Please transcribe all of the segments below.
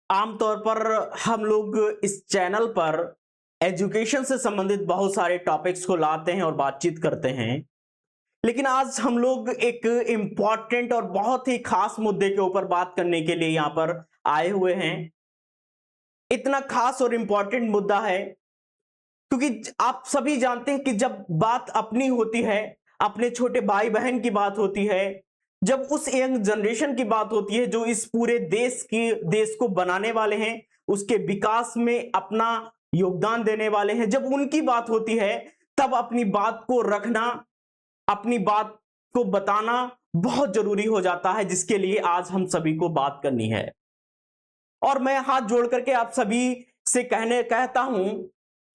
आमतौर पर हम लोग इस चैनल पर एजुकेशन से संबंधित बहुत सारे टॉपिक्स को लाते हैं और बातचीत करते हैं। लेकिन आज हम लोग एक इम्पॉर्टेंट और बहुत ही खास मुद्दे के ऊपर बात करने के लिए यहाँ पर आए हुए हैं। इतना खास और इम्पॉर्टेंट मुद्दा है क्योंकि आप सभी जानते हैं कि जब बात अपनी होती है, अपने छोटे भाई बहन की बात होती है, जब उस यंग जनरेशन की बात होती है जो इस पूरे देश को बनाने वाले हैं, उसके विकास में अपना योगदान देने वाले हैं, जब उनकी बात होती है, तब अपनी बात को रखना, अपनी बात को बताना बहुत जरूरी हो जाता है, जिसके लिए आज हम सभी को बात करनी है। और मैं हाथ जोड़ करके आप सभी से कहता हूं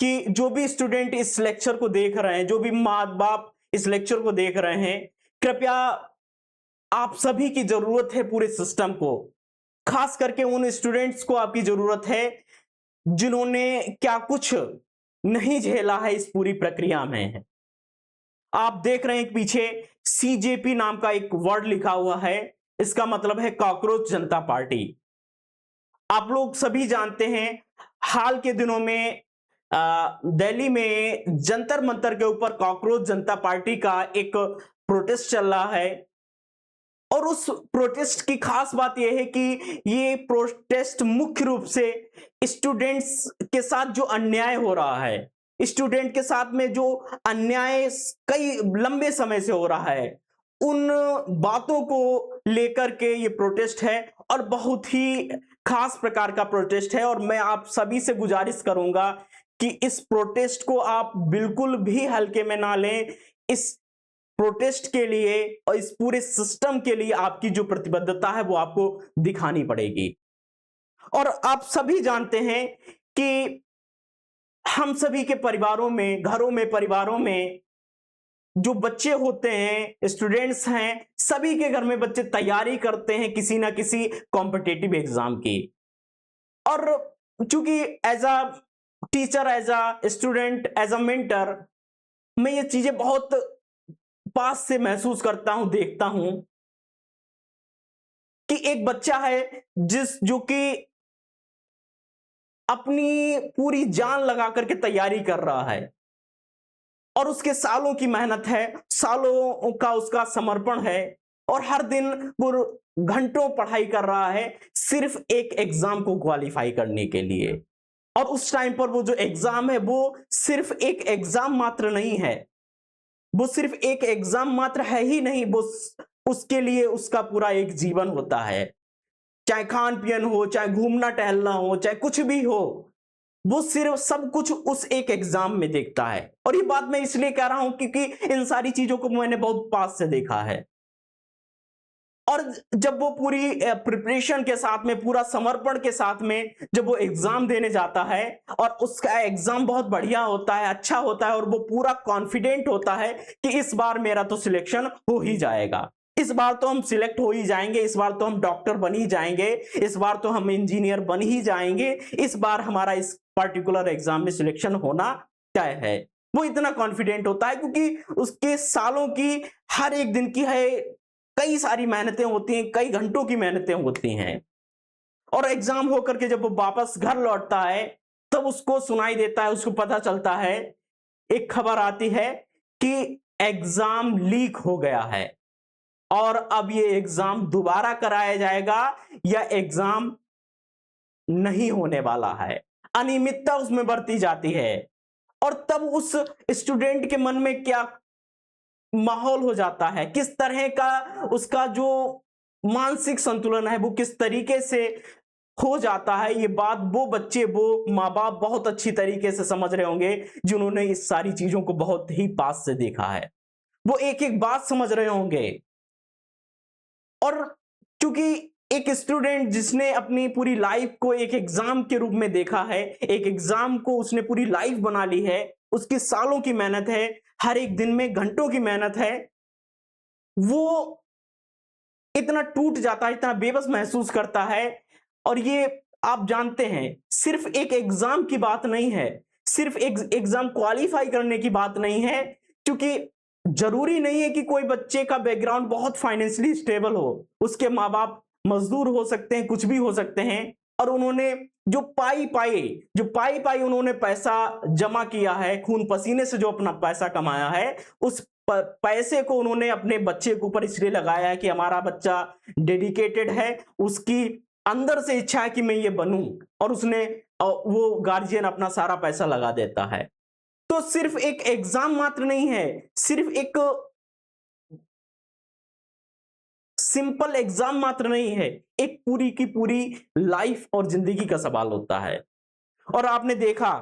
कि जो भी स्टूडेंट इस लेक्चर को देख रहे हैं, जो भी माँ बाप इस लेक्चर को देख रहे हैं, कृपया आप सभी की जरूरत है पूरे सिस्टम को। खास करके उन स्टूडेंट्स को आपकी जरूरत है जिन्होंने क्या कुछ नहीं झेला है इस पूरी प्रक्रिया में। आप देख रहे हैं कि पीछे सीजेपी नाम का एक वर्ड लिखा हुआ है, इसका मतलब है कॉकरोच जनता पार्टी। आप लोग सभी जानते हैं हाल के दिनों में दिल्ली में जंतर मंतर के ऊपर कॉकरोच जनता पार्टी का एक प्रोटेस्ट चल रहा है। और उस प्रोटेस्ट की खास बात यह है कि ये प्रोटेस्ट मुख्य रूप से स्टूडेंट्स के साथ जो अन्याय हो रहा है, स्टूडेंट के साथ में जो अन्याय कई लंबे समय से हो रहा है, उन बातों को लेकर के ये प्रोटेस्ट है और बहुत ही खास प्रकार का प्रोटेस्ट है। और मैं आप सभी से गुजारिश करूंगा कि इस प्रोटेस्ट को आप बिल्कुल भी हल्के में ना लें। इस प्रोटेस्ट के लिए और इस पूरे सिस्टम के लिए आपकी जो प्रतिबद्धता है वो आपको दिखानी पड़ेगी। और आप सभी जानते हैं कि हम सभी के परिवारों में, घरों में, परिवारों में जो बच्चे होते हैं, स्टूडेंट्स हैं, सभी के घर में बच्चे तैयारी करते हैं किसी ना किसी कॉम्पिटिटिव एग्जाम की। और चूंकि as a teacher, as a student, as a mentor, मैं ये चीजें बहुत पास से महसूस करता हूं, देखता हूं कि एक बच्चा है जो कि अपनी पूरी जान लगा करके तैयारी कर रहा है और उसके सालों की मेहनत है, सालों का उसका समर्पण है और हर दिन वो घंटों पढ़ाई कर रहा है सिर्फ एक एग्जाम को क्वालिफाई करने के लिए। और उस टाइम पर वो जो एग्जाम है वो सिर्फ एक एग्जाम मात्र नहीं है, वो सिर्फ एक एग्जाम मात्र है ही नहीं, वो उसके लिए उसका पूरा एक जीवन होता है। चाहे खान पियन हो, चाहे घूमना टहलना हो, चाहे कुछ भी हो, वो सिर्फ सब कुछ उस एक एग्जाम में देखता है। और ये बात मैं इसलिए कह रहा हूं क्योंकि इन सारी चीजों को मैंने बहुत पास से देखा है। और जब वो पूरी प्रिपरेशन के साथ में, पूरा समर्पण के साथ में जब वो एग्जाम देने जाता है और उसका एग्जाम बहुत बढ़िया होता है, अच्छा होता है और वो पूरा कॉन्फिडेंट होता है कि इस बार मेरा तो सिलेक्शन हो ही जाएगा, इस बार तो हम सिलेक्ट हो ही जाएंगे, इस बार तो हम डॉक्टर बन ही जाएंगे, इस बार तो हम इंजीनियर बन ही जाएंगे, इस बार हमारा इस पर्टिकुलर एग्जाम में सिलेक्शन होना तय है। वो इतना कॉन्फिडेंट होता है क्योंकि उसके सालों की, हर एक दिन की है, कई सारी मेहनतें होती हैं, कई घंटों की मेहनतें होती हैं। और एग्जाम होकर के जब वो वापस घर लौटता है तब उसको सुनाई देता है, उसको पता चलता है, एक खबर आती है कि एग्जाम लीक हो गया है और अब ये एग्जाम दोबारा कराया जाएगा या एग्जाम नहीं होने वाला है। अनियमितता उसमें बढ़ती जाती है। और तब उस स्टूडेंट के मन में क्या माहौल हो जाता है, किस तरह का उसका जो मानसिक संतुलन है वो किस तरीके से हो जाता है, ये बात वो बच्चे, वो माँ बाप बहुत अच्छी तरीके से समझ रहे होंगे जिन्होंने इस सारी चीजों को बहुत ही पास से देखा है। वो एक एक बात समझ रहे होंगे। और क्योंकि एक स्टूडेंट जिसने अपनी पूरी लाइफ को एक एग्जाम के रूप में देखा है, एक एग्जाम को उसने पूरी लाइफ बना ली है, उसकी सालों की मेहनत है, हर एक दिन में घंटों की मेहनत है, वो इतना टूट जाता है, इतना बेबस महसूस करता है। और ये आप जानते हैं सिर्फ एक एग्जाम की बात नहीं है, सिर्फ एक एग्जाम क्वालिफाई करने की बात नहीं है, क्योंकि जरूरी नहीं है कि कोई बच्चे का बैकग्राउंड बहुत फाइनेंशियली स्टेबल हो, उसके माँ बाप मजदूर हो सकते हैं, कुछ भी हो सकते हैं, और उन्होंने जो पाई पाई उन्होंने पैसा जमा किया है, खून पसीने से जो अपना पैसा कमाया है, उस पैसे को उन्होंने अपने बच्चे के ऊपर इसलिए लगाया है कि हमारा बच्चा डेडिकेटेड है, उसकी अंदर से इच्छा है कि मैं ये बनूं, और उसने वो गार्जियन अपना सारा पैसा लगा देता है। तो सिर्फ एक एग्जाम मात्र नहीं है, सिर्फ एक सिंपल एग्जाम मात्र नहीं है, एक पूरी की पूरी लाइफ और जिंदगी का सवाल होता है। और आपने देखा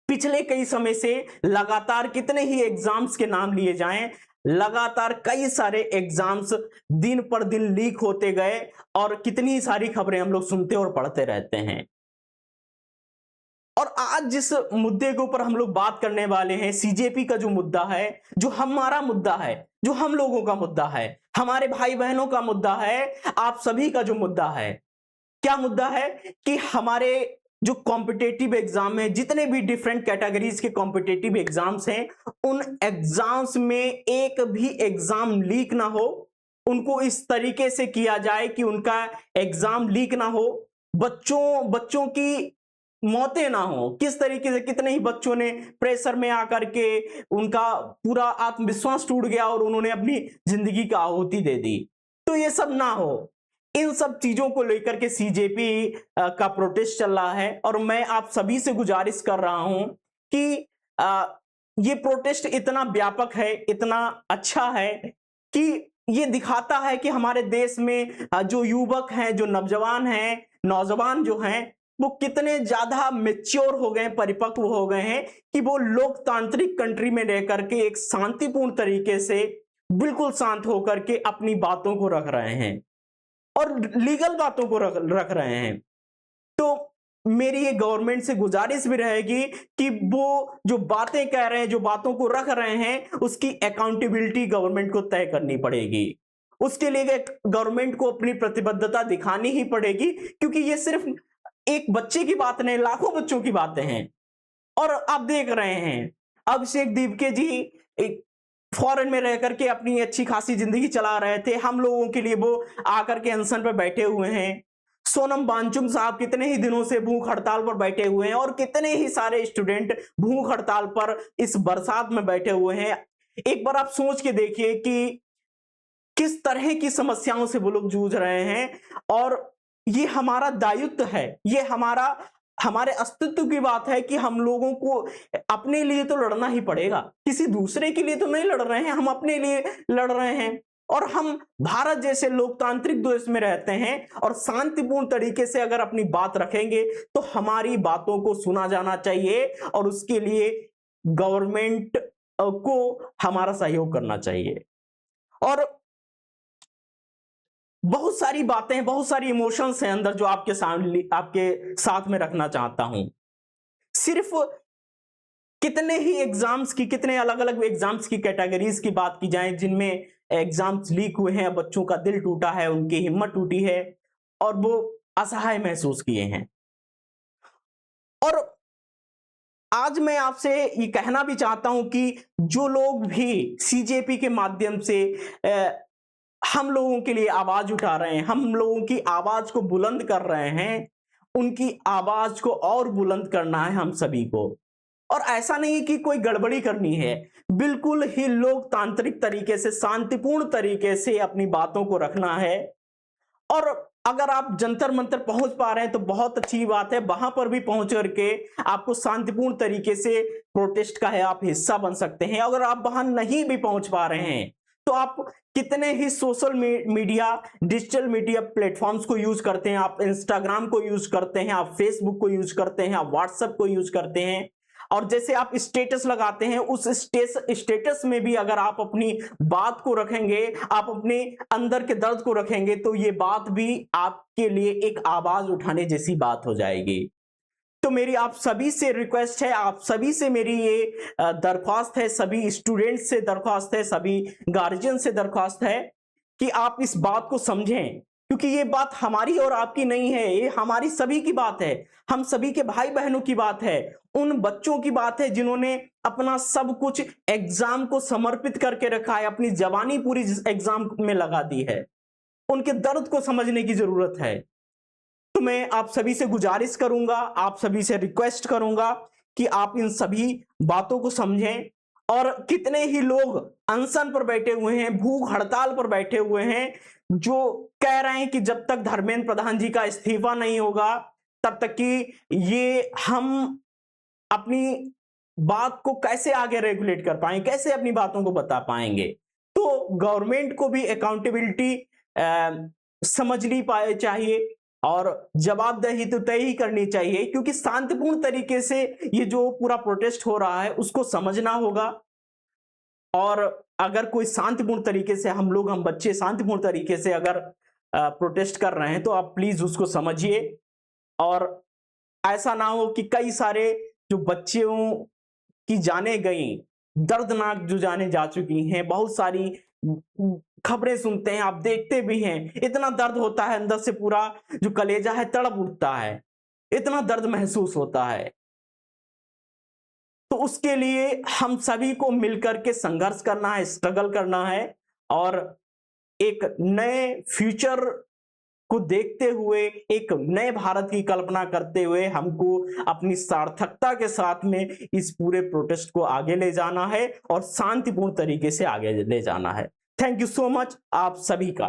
पिछले कई समय से लगातार कितने ही एग्जाम्स के नाम लिए जाएं, लगातार कई सारे एग्जाम्स दिन पर दिन लीक होते गए और कितनी सारी खबरें हम लोग सुनते और पढ़ते रहते हैं। और आज जिस मुद्दे के ऊपर हम लोग बात करने वाले हैं, सीजेपी का जो मुद्दा है, जो हमारा मुद्दा है, जो हम लोगों का मुद्दा है, हमारे भाई बहनों का मुद्दा है, आप सभी का जो मुद्दा है, क्या मुद्दा है कि हमारे जो कॉम्पिटेटिव एग्जाम है, जितने भी डिफरेंट कैटेगरीज के कॉम्पिटेटिव एग्जाम्स हैं, उन एग्जाम्स में एक भी एग्जाम लीक ना हो, उनको इस तरीके से किया जाए कि उनका एग्जाम लीक ना हो, बच्चों की मौतें ना हो। किस तरीके से कितने ही बच्चों ने प्रेशर में आकर के उनका पूरा आत्मविश्वास टूट गया और उन्होंने अपनी जिंदगी का आहुति दे दी। तो ये सब ना हो, इन सब चीजों को लेकर के सीजेपी का प्रोटेस्ट चल रहा है। और मैं आप सभी से गुजारिश कर रहा हूं कि ये प्रोटेस्ट इतना व्यापक है, इतना अच्छा है कि ये दिखाता है कि हमारे देश में जो युवक हैं, जो नौजवान जो हैं, वो कितने ज्यादा मैच्योर हो गए, परिपक्व हो गए हैं कि वो लोकतांत्रिक कंट्री में रह करके एक शांतिपूर्ण तरीके से बिल्कुल शांत होकर के अपनी बातों को रख रहे हैं और लीगल बातों को रख रहे हैं। तो मेरी ये गवर्नमेंट से गुजारिश भी रहेगी कि वो जो बातें कह रहे हैं, जो बातों को रख रहे हैं, उसकी अकाउंटेबिलिटी गवर्नमेंट को तय करनी पड़ेगी। उसके लिए गवर्नमेंट को अपनी प्रतिबद्धता दिखानी ही पड़ेगी, क्योंकि ये सिर्फ एक बच्चे की बात नहीं, लाखों बच्चों की बातें हैं। और आप देख रहे हैं अभिषेक दीपके जी एक फॉरेन में रह करके अपनी अच्छी खासी जिंदगी चला रहे थे, हम लोगों के लिए वो आकर के अनशन पर बैठे हुए हैं। सोनम वांगचुक साहब कितने ही दिनों से भूख हड़ताल पर बैठे हुए हैं और कितने ही सारे स्टूडेंट भूख हड़ताल पर इस बरसात में बैठे हुए हैं। एक बार आप सोच के देखिए कि किस तरह की समस्याओं से वो लोग जूझ रहे हैं। और ये हमारा दायित्व है, ये हमारे अस्तित्व की बात है कि हम लोगों को अपने लिए तो लड़ना ही पड़ेगा, किसी दूसरे के लिए तो नहीं लड़ रहे हैं, हम अपने लिए लड़ रहे हैं। और हम भारत जैसे लोकतांत्रिक देश में रहते हैं और शांतिपूर्ण तरीके से अगर अपनी बात रखेंगे तो हमारी बातों को सुना जाना चाहिए और उसके लिए गवर्नमेंट को हमारा सहयोग करना चाहिए। और बहुत सारी बातें, बहुत सारी इमोशंस हैं अंदर जो आपके साथ में रखना चाहता हूं। सिर्फ कितने अलग अलग एग्जाम्स की कैटेगरीज की बात की जाए जिनमें एग्जाम्स लीक हुए हैं, बच्चों का दिल टूटा है, उनकी हिम्मत टूटी है और वो असहाय महसूस किए हैं। और आज मैं आपसे ये कहना भी चाहता हूं कि जो लोग भी सीजेपी के माध्यम से हम लोगों के लिए आवाज उठा रहे हैं, हम लोगों की आवाज को बुलंद कर रहे हैं, उनकी आवाज को और बुलंद करना है हम सभी को। और ऐसा नहीं कि कोई गड़बड़ी करनी है, बिल्कुल ही लोकतांत्रिक तरीके से, शांतिपूर्ण तरीके से अपनी बातों को रखना है। और अगर आप जंतर मंतर पहुंच पा रहे हैं तो बहुत अच्छी बात है, वहां पर भी पहुंच करके आपको शांतिपूर्ण तरीके से प्रोटेस्ट का है आप हिस्सा बन सकते हैं। अगर आप वहां नहीं भी पहुंच पा रहे हैं तो आप कितने ही social media, digital media platforms को यूज करते हैं, आप इंस्टाग्राम को यूज करते हैं, आप फेसबुक को यूज करते हैं, आप व्हाट्सएप को यूज करते हैं। और जैसे आप स्टेटस लगाते हैं, उस स्टेटस में भी अगर आप अपनी बात को रखेंगे, आप अपने अंदर के दर्द को रखेंगे, तो ये बात भी आपके लिए एक आवाज उठाने जैसी बात हो जाएगी। तो मेरी आप सभी से रिक्वेस्ट है, आप सभी से मेरी ये दरख्वास्त है, सभी स्टूडेंट से दरख्वास्त है, सभी गार्जियन से दरख्वास्त है कि आप इस बात को समझें, क्योंकि ये बात हमारी और आपकी नहीं है, ये हमारी सभी की बात है, हम सभी के भाई बहनों की बात है, उन बच्चों की बात है जिन्होंने अपना सब कुछ एग्जाम को समर्पित करके रखा है, अपनी जवानी पूरी एग्जाम में लगा दी है। उनके दर्द को समझने की जरूरत है। तो मैं आप सभी से गुजारिश करूंगा, आप सभी से रिक्वेस्ट करूंगा कि आप इन सभी बातों को समझें। और कितने ही लोग अनशन पर बैठे हुए हैं, भूख हड़ताल पर बैठे हुए हैं, जो कह रहे हैं कि जब तक धर्मेंद्र प्रधान जी का इस्तीफा नहीं होगा तब तक कि ये हम अपनी बात को कैसे आगे रेगुलेट कर पाएंगे, कैसे अपनी बातों को बता पाएंगे। तो गवर्नमेंट को भी अकाउंटेबिलिटी समझनी पाए चाहिए और जवाबदेही तो तय ही करनी चाहिए, क्योंकि शांतिपूर्ण तरीके से ये जो पूरा प्रोटेस्ट हो रहा है उसको समझना होगा। और अगर कोई शांतिपूर्ण तरीके से हम बच्चे शांतिपूर्ण तरीके से अगर प्रोटेस्ट कर रहे हैं तो आप प्लीज उसको समझिए। और ऐसा ना हो कि कई सारे जो बच्चों की जाने गई, दर्दनाक जो जाने जा चुकी हैं, बहुत सारी खबरें सुनते हैं, आप देखते भी हैं, इतना दर्द होता है अंदर से, पूरा जो कलेजा है तड़प उठता है, इतना दर्द महसूस होता है। तो उसके लिए हम सभी को मिलकर के संघर्ष करना है, स्ट्रगल करना है और एक नए फ्यूचर को देखते हुए, एक नए भारत की कल्पना करते हुए हमको अपनी सार्थकता के साथ में इस पूरे प्रोटेस्ट को आगे ले जाना है और शांतिपूर्ण तरीके से आगे ले जाना है। थैंक यू सो मच आप सभी का।